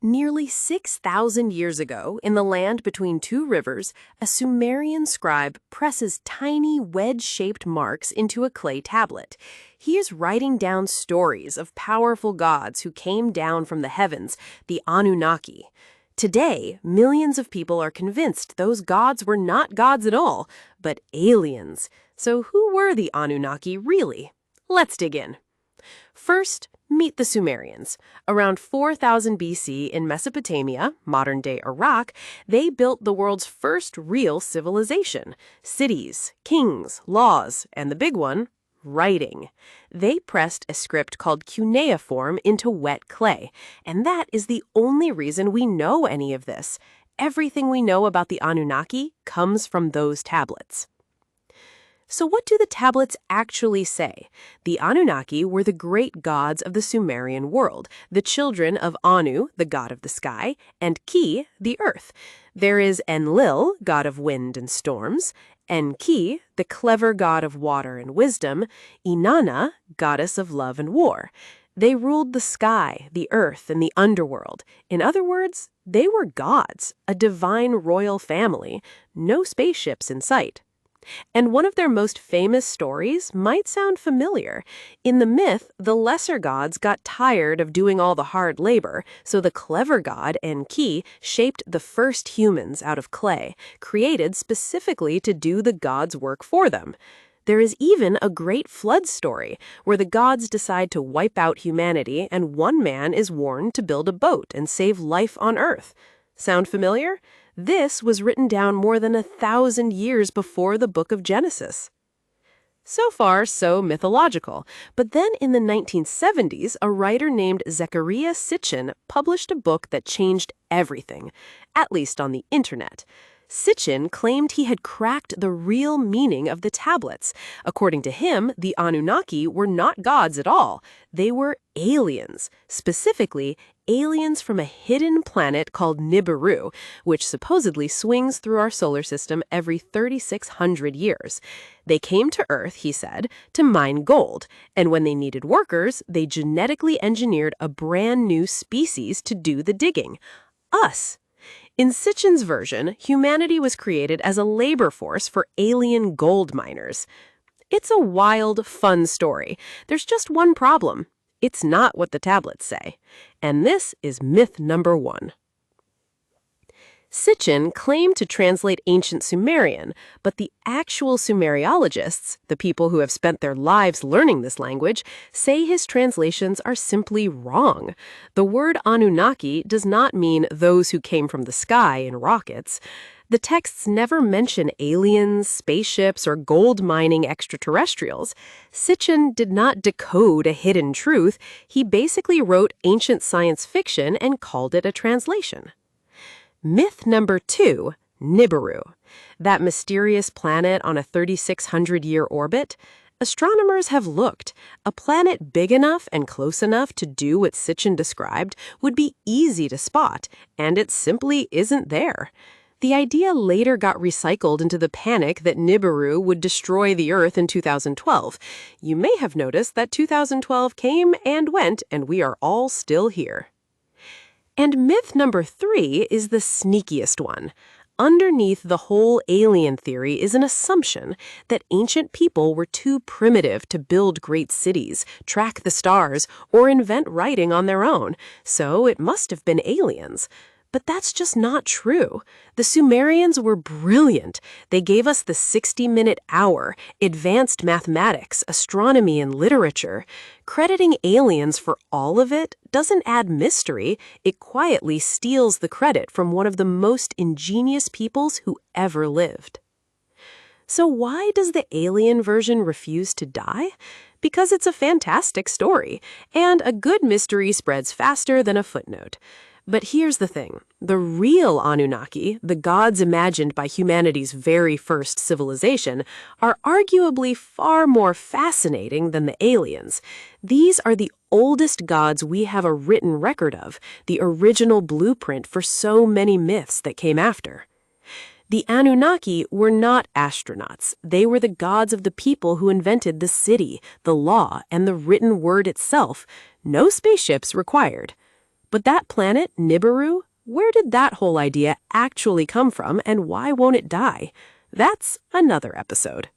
Nearly 6,000 years ago, in the land between two rivers, a Sumerian scribe presses tiny wedge-shaped marks into a clay tablet. He is writing down stories of powerful gods who came down from the heavens, the Anunnaki. Today, millions of people are convinced those gods were not gods at all, but aliens. So who were the Anunnaki really? Let's dig in. First, meet the Sumerians. Around 4000 BC in Mesopotamia, modern-day Iraq, they built the world's first real civilization. Cities, kings, laws, and the big one, writing. They pressed a script called cuneiform into wet clay, and that is the only reason we know any of this. Everything we know about the Anunnaki comes from those tablets. So what do the tablets actually say? The Anunnaki were the great gods of the Sumerian world, the children of Anu, the god of the sky, and Ki, the earth. There is Enlil, god of wind and storms, Enki, the clever god of water and wisdom, Inanna, goddess of love and war. They ruled the sky, the earth, and the underworld. In other words, they were gods, a divine royal family, no spaceships in sight. And one of their most famous stories might sound familiar. In the myth, the lesser gods got tired of doing all the hard labor, so the clever god, Enki, shaped the first humans out of clay, created specifically to do the gods' work for them. There is even a great flood story, where the gods decide to wipe out humanity and one man is warned to build a boat and save life on Earth. Sound familiar? This was written down more than 1,000 years before the book of Genesis. So far, so mythological. But then in the 1970s, a writer named Zecharia Sitchin published a book that changed everything, at least on the internet. Sitchin claimed he had cracked the real meaning of the tablets. According to him, the Anunnaki were not gods at all. They were aliens, specifically aliens from a hidden planet called Nibiru, which supposedly swings through our solar system every 3,600 years. They came to Earth, he said, to mine gold, and when they needed workers, they genetically engineered a brand new species to do the digging. Us. In Sitchin's version, humanity was created as a labor force for alien gold miners. It's a wild, fun story. There's just one problem. It's not what the tablets say. And this is myth number 1. Sitchin claimed to translate ancient Sumerian, but the actual Sumeriologists, the people who have spent their lives learning this language, say his translations are simply wrong. The word Anunnaki does not mean those who came from the sky in rockets. The texts never mention aliens, spaceships, or gold mining extraterrestrials. Sitchin did not decode a hidden truth. He basically wrote ancient science fiction and called it a translation. Myth number 2, Nibiru. That mysterious planet on a 3,600-year orbit? Astronomers have looked. A planet big enough and close enough to do what Sitchin described would be easy to spot, and it simply isn't there. The idea later got recycled into the panic that Nibiru would destroy the Earth in 2012. You may have noticed that 2012 came and went, and we are all still here. And myth number 3 is the sneakiest one. Underneath the whole alien theory is an assumption that ancient people were too primitive to build great cities, track the stars, or invent writing on their own, so it must have been aliens. But that's just not true. The Sumerians were brilliant. They gave us the 60-minute hour, advanced mathematics, astronomy, and literature. Crediting aliens for all of it doesn't add mystery. It quietly steals the credit from one of the most ingenious peoples who ever lived. So why does the alien version refuse to die? Because it's a fantastic story, and a good mystery spreads faster than a footnote. But here's the thing. The real Anunnaki, the gods imagined by humanity's very first civilization, are arguably far more fascinating than the aliens. These are the oldest gods we have a written record of, the original blueprint for so many myths that came after. The Anunnaki were not astronauts. They were the gods of the people who invented the city, the law, and the written word itself. No spaceships required. But that planet, Nibiru, where did that whole idea actually come from and why won't it die? That's another episode.